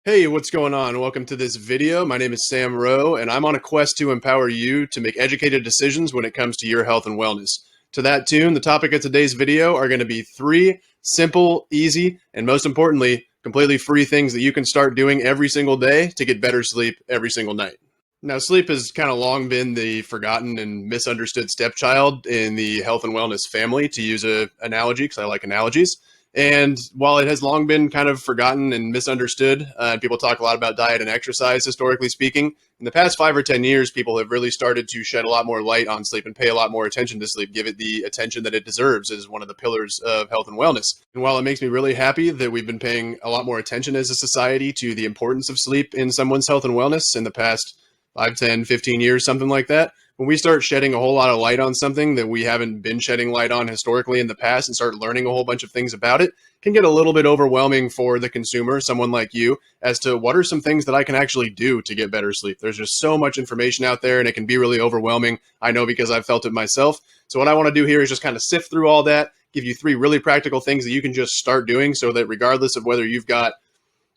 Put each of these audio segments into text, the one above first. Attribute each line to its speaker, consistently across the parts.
Speaker 1: Hey, what's going on? Welcome to this video. My name is Sam Rowe, and I'm on a quest to empower you to make educated decisions when it comes to your health and wellness. To that tune, the topic of today's video are going to be 3 simple, easy, and most importantly, completely free things that you can start doing every single day to get better sleep every single night. Now, sleep has kind of long been the forgotten and misunderstood stepchild in the health and wellness family, to use an analogy, because I like analogies. And while it has long been kind of forgotten and misunderstood, and people talk a lot about diet and exercise, historically speaking, in the past 5 or 10 years, people have really started to shed a lot more light on sleep and pay a lot more attention to sleep, give it the attention that it deserves as one of the pillars of health and wellness. And while it makes me really happy that we've been paying a lot more attention as a society to the importance of sleep in someone's health and wellness in the past 5, 10, 15 years, something like that, when we start shedding a whole lot of light on something that we haven't been shedding light on historically in the past and start learning a whole bunch of things about it, can get a little bit overwhelming for the consumer, someone like you, as to what are some things that I can actually do to get better sleep. There's just so much information out there and it can be really overwhelming. I know because I've felt it myself. So what I want to do here is just kind of sift through all that, give you 3 really practical things that you can just start doing so that regardless of whether you've got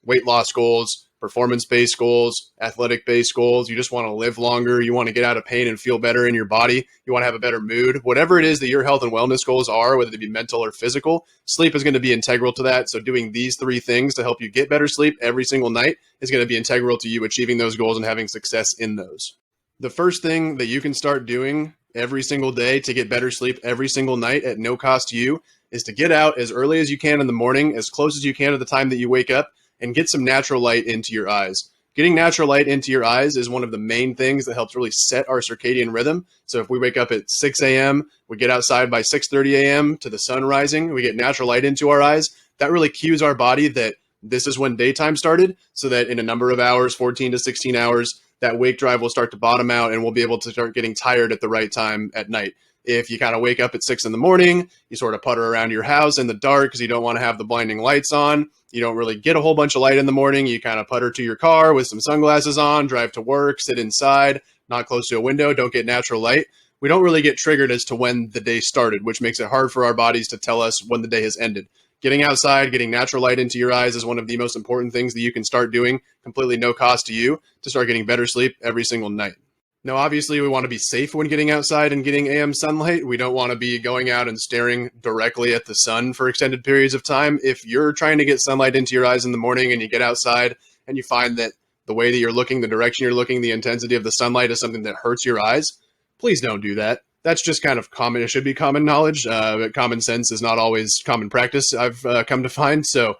Speaker 1: weight loss goals, performance-based goals, athletic-based goals, you just want to live longer, you want to get out of pain and feel better in your body, you want to have a better mood, whatever it is that your health and wellness goals are, whether they be mental or physical, sleep is going to be integral to that. So doing these 3 things to help you get better sleep every single night is going to be integral to you achieving those goals and having success in those. The first thing that you can start doing every single day to get better sleep every single night at no cost to you is to get out as early as you can in the morning, as close as you can to the time that you wake up, and get some natural light into your eyes. Getting natural light into your eyes is one of the main things that helps really set our circadian rhythm. So if we wake up at 6 a.m., we get outside by 6:30 a.m. to the sun rising, we get natural light into our eyes, that really cues our body that this is when daytime started, so that in a number of hours, 14 to 16 hours, that wake drive will start to bottom out and we'll be able to start getting tired at the right time at night. If you kind of wake up at 6 in the morning, you sort of putter around your house in the dark because you don't want to have the blinding lights on. You don't really get a whole bunch of light in the morning. You kind of putter to your car with some sunglasses on, drive to work, sit inside, not close to a window, don't get natural light. We don't really get triggered as to when the day started, which makes it hard for our bodies to tell us when the day has ended. Getting outside, getting natural light into your eyes is one of the most important things that you can start doing, completely no cost to you, to start getting better sleep every single night. Now, obviously, we want to be safe when getting outside and getting AM sunlight. We don't want to be going out and staring directly at the sun for extended periods of time. If you're trying to get sunlight into your eyes in the morning and you get outside and you find that the way that you're looking, the direction you're looking, the intensity of the sunlight is something that hurts your eyes, please don't do that. That's just kind of common. It should be common knowledge. But common sense is not always common practice, I've come to find. So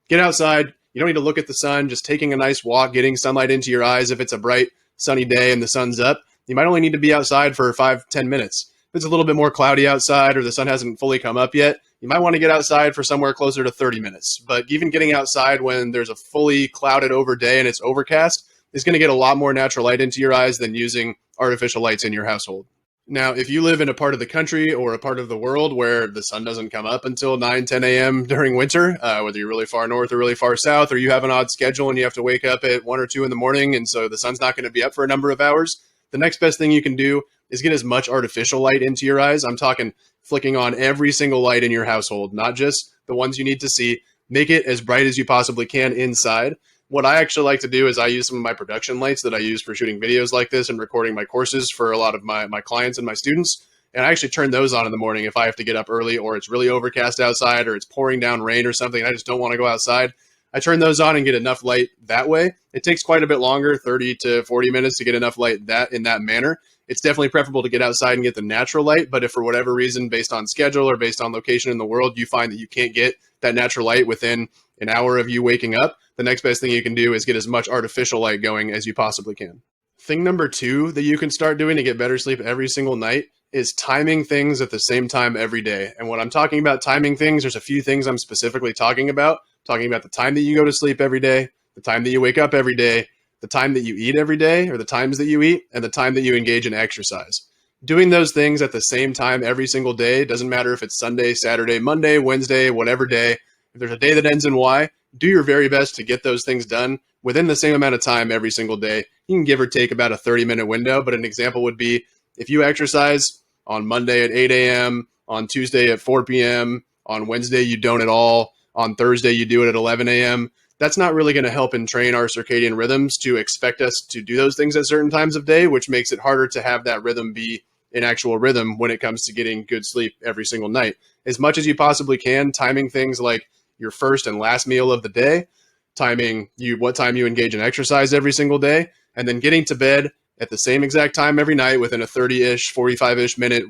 Speaker 1: get outside. You don't need to look at the sun. Just taking a nice walk, getting sunlight into your eyes. If it's a bright, sunny day and the sun's up, you might only need to be outside for 5-10 minutes. If it's a little bit more cloudy outside or the sun hasn't fully come up yet, you might want to get outside for somewhere closer to 30 minutes. But even getting outside when there's a fully clouded over day and it's overcast is going to get a lot more natural light into your eyes than using artificial lights in your household. Now, if you live in a part of the country or a part of the world where the sun doesn't come up until 9, 10 a.m. during winter, whether you're really far north or really far south, or you have an odd schedule and you have to wake up at 1 or 2 in the morning, and so the sun's not going to be up for a number of hours, the next best thing you can do is get as much artificial light into your eyes. I'm talking flicking on every single light in your household, not just the ones you need to see. Make it as bright as you possibly can inside. What I actually like to do is I use some of my production lights that I use for shooting videos like this and recording my courses for a lot of my clients and my students. And I actually turn those on in the morning if I have to get up early or it's really overcast outside or it's pouring down rain or something and I just don't want to go outside. I turn those on and get enough light that way. It takes quite a bit longer, 30 to 40 minutes to get enough light in that manner. It's definitely preferable to get outside and get the natural light, but if for whatever reason, based on schedule or based on location in the world, you find that you can't get that natural light within an hour of you waking up, the next best thing you can do is get as much artificial light going as you possibly can. Thing number 2 that you can start doing to get better sleep every single night is timing things at the same time every day. And when I'm talking about timing things, there's a few things I'm specifically talking about the time that you go to sleep every day, the time that you wake up every day, the time that you eat every day, or the times that you eat, and the time that you engage in exercise. Doing those things at the same time every single day, doesn't matter if it's Sunday, Saturday, Monday, Wednesday, whatever day. If there's a day that ends in Y, do your very best to get those things done within the same amount of time every single day. You can give or take about a 30-minute window, but an example would be if you exercise on Monday at 8 a.m., on Tuesday at 4 p.m., on Wednesday you don't at all, on Thursday you do it at 11 a.m., that's not really going to help and train our circadian rhythms to expect us to do those things at certain times of day, which makes it harder to have that rhythm be an actual rhythm when it comes to getting good sleep every single night. As much as you possibly can, timing things like your first and last meal of the day, timing what time you engage in exercise every single day, and then getting to bed at the same exact time every night within a 30-ish, 45-ish minute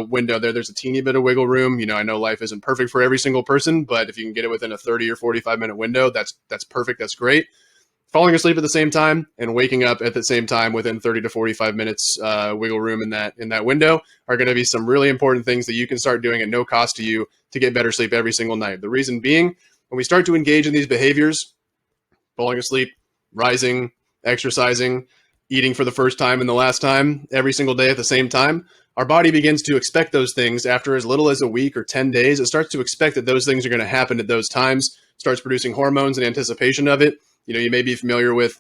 Speaker 1: window. There's a teeny bit of wiggle room. I know life isn't perfect for every single person, but if you can get it within a 30 or 45-minute window, that's perfect. That's great. Falling asleep at the same time and waking up at the same time within 30 to 45 minutes wiggle room in that window are going to be some really important things that you can start doing at no cost to you to get better sleep every single night. The reason being, when we start to engage in these behaviors, falling asleep, rising, exercising, eating for the first time and the last time every single day at the same time, our body begins to expect those things after as little as a week or 10 days. It starts to expect that those things are going to happen at those times, starts producing hormones in anticipation of it. You may be familiar with,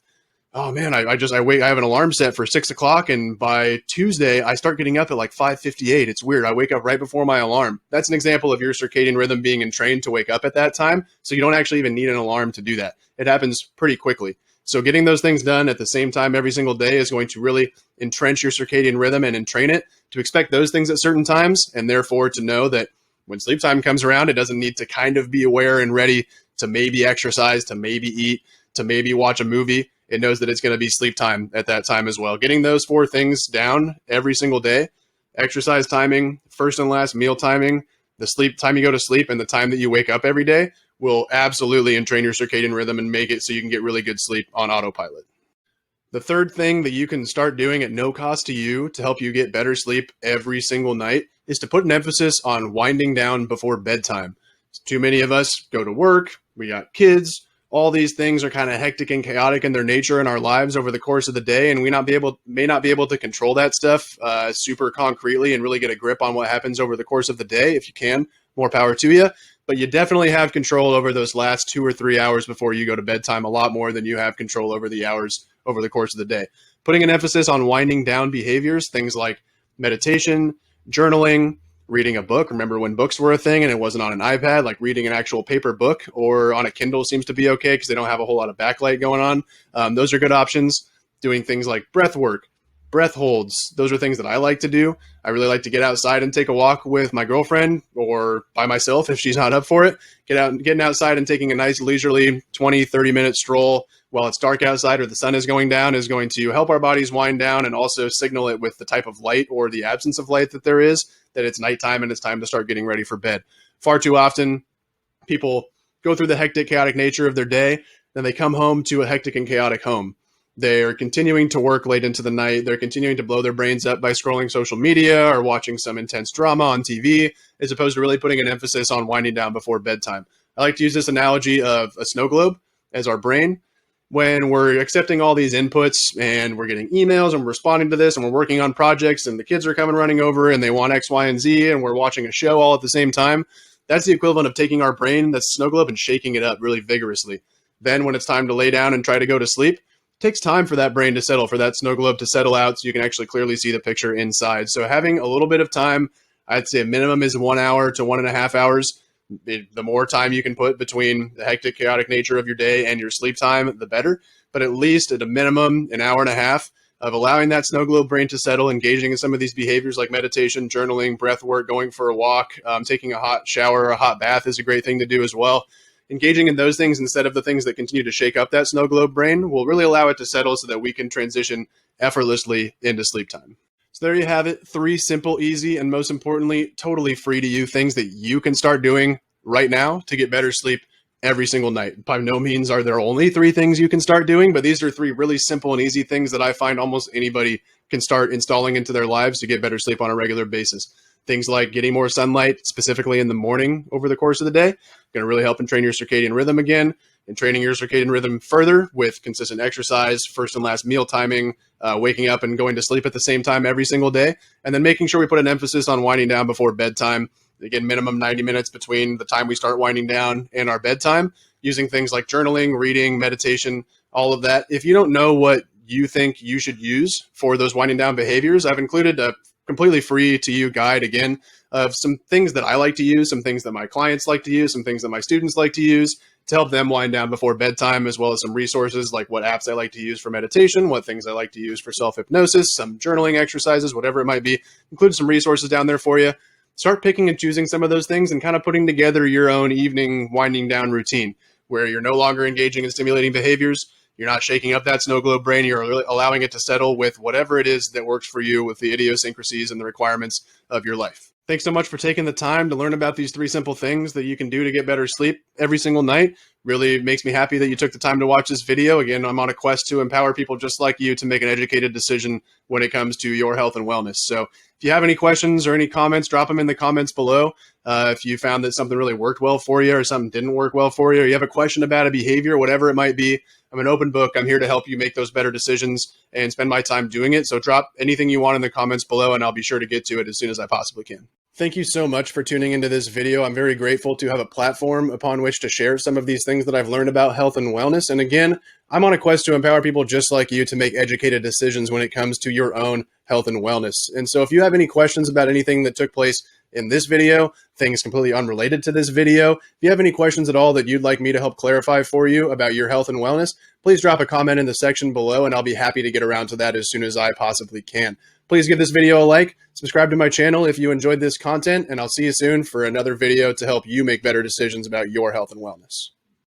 Speaker 1: oh man, I have an alarm set for 6 o'clock, and by Tuesday I start getting up at like 5:58. It's weird. I wake up right before my alarm. That's an example of your circadian rhythm being entrained to wake up at that time. So you don't actually even need an alarm to do that. It happens pretty quickly. So getting those things done at the same time every single day is going to really entrench your circadian rhythm and entrain it to expect those things at certain times, and therefore to know that when sleep time comes around, it doesn't need to kind of be aware and ready to maybe exercise, to maybe eat, to maybe watch a movie. It knows that it's going to be sleep time at that time as well. Getting those 4 things down every single day: exercise timing, first and last meal timing, the sleep time you go to sleep, and the time that you wake up every day will absolutely entrain your circadian rhythm and make it so you can get really good sleep on autopilot. The third thing that you can start doing at no cost to you to help you get better sleep every single night is to put an emphasis on winding down before bedtime. Too many of us go to work, we got kids, all these things are kind of hectic and chaotic in their nature in our lives over the course of the day, and we may not be able to control that stuff super concretely and really get a grip on what happens over the course of the day. If you can, more power to you. But you definitely have control over those last 2 or 3 hours before you go to bedtime a lot more than you have control over the hours over the course of the day. Putting an emphasis on winding down behaviors, things like meditation, journaling, reading a book. Remember when books were a thing and it wasn't on an iPad, like reading an actual paper book or on a Kindle seems to be okay because they don't have a whole lot of backlight going on. Those are good options. Doing things like breath work, breath holds. Those are things that I like to do. I really like to get outside and take a walk with my girlfriend or by myself if she's not up for it. Getting outside and taking a nice leisurely 20, 30-minute stroll while it's dark outside or the sun is going down is going to help our bodies wind down and also signal it with the type of light or the absence of light that there is that it's nighttime and it's time to start getting ready for bed. Far too often, people go through the hectic, chaotic nature of their day, then they come home to a hectic and chaotic home. They're continuing to work late into the night. They're continuing to blow their brains up by scrolling social media or watching some intense drama on TV, as opposed to really putting an emphasis on winding down before bedtime. I like to use this analogy of a snow globe as our brain. When we're accepting all these inputs and we're getting emails and we're responding to this and we're working on projects and the kids are coming running over and they want X, Y, and Z and we're watching a show all at the same time, that's the equivalent of taking our brain, that's a snow globe, and shaking it up really vigorously. Then when it's time to lay down and try to go to sleep, it takes time for that brain to settle, for that snow globe to settle out so you can actually clearly see the picture inside. So having a little bit of time, I'd say a minimum is 1 hour to 1.5 hours. The more time you can put between the hectic, chaotic nature of your day and your sleep time, the better. But at least at a minimum, 1.5 hours of allowing that snow globe brain to settle, engaging in some of these behaviors like meditation, journaling, breath work, going for a walk, taking a hot shower or a hot bath is a great thing to do as well. Engaging in those things instead of the things that continue to shake up that snow globe brain will really allow it to settle so that we can transition effortlessly into sleep time. So there you have it. 3 simple, easy, and most importantly, totally free to you things that you can start doing right now to get better sleep every single night. By no means are there only 3 things you can start doing, but these are 3 really simple and easy things that I find almost anybody can start installing into their lives to get better sleep on a regular basis. Things like getting more sunlight, specifically in the morning over the course of the day, going to really help and train your circadian rhythm again, and training your circadian rhythm further with consistent exercise, first and last meal timing, waking up and going to sleep at the same time every single day, and then making sure we put an emphasis on winding down before bedtime. Again, minimum 90 minutes between the time we start winding down and our bedtime, using things like journaling, reading, meditation, all of that. If you don't know what you think you should use for those winding down behaviors, I've included a completely free to you guide again of some things that I like to use, some things that my clients like to use, some things that my students like to use to help them wind down before bedtime, as well as some resources like what apps I like to use for meditation, what things I like to use for self-hypnosis, some journaling exercises, whatever it might be. Include some resources down there for you. Start picking and choosing some of those things and kind of putting together your own evening winding down routine where you're no longer engaging in stimulating behaviors. You're not shaking up that snow globe brain. You're really allowing it to settle with whatever it is that works for you with the idiosyncrasies and the requirements of your life. Thanks so much for taking the time to learn about these 3 simple things that you can do to get better sleep every single night. Really makes me happy that you took the time to watch this video. Again, I'm on a quest to empower people just like you to make an educated decision when it comes to your health and wellness. So if you have any questions or any comments, drop them in the comments below. If you found that something really worked well for you or something didn't work well for you, or you have a question about a behavior, whatever it might be, I'm an open book. I'm here to help you make those better decisions and spend my time doing it. So drop anything you want in the comments below and I'll be sure to get to it as soon as I possibly can. Thank you so much for tuning into this video. I'm very grateful to have a platform upon which to share some of these things that I've learned about health and wellness. And again, I'm on a quest to empower people just like you to make educated decisions when it comes to your own health and wellness. And so if you have any questions about anything that took place in this video, things completely unrelated to this video, if you have any questions at all that you'd like me to help clarify for you about your health and wellness, please drop a comment in the section below and I'll be happy to get around to that as soon as I possibly can. Please give this video a like, subscribe to my channel if you enjoyed this content, and I'll see you soon for another video to help you make better decisions about your health and wellness.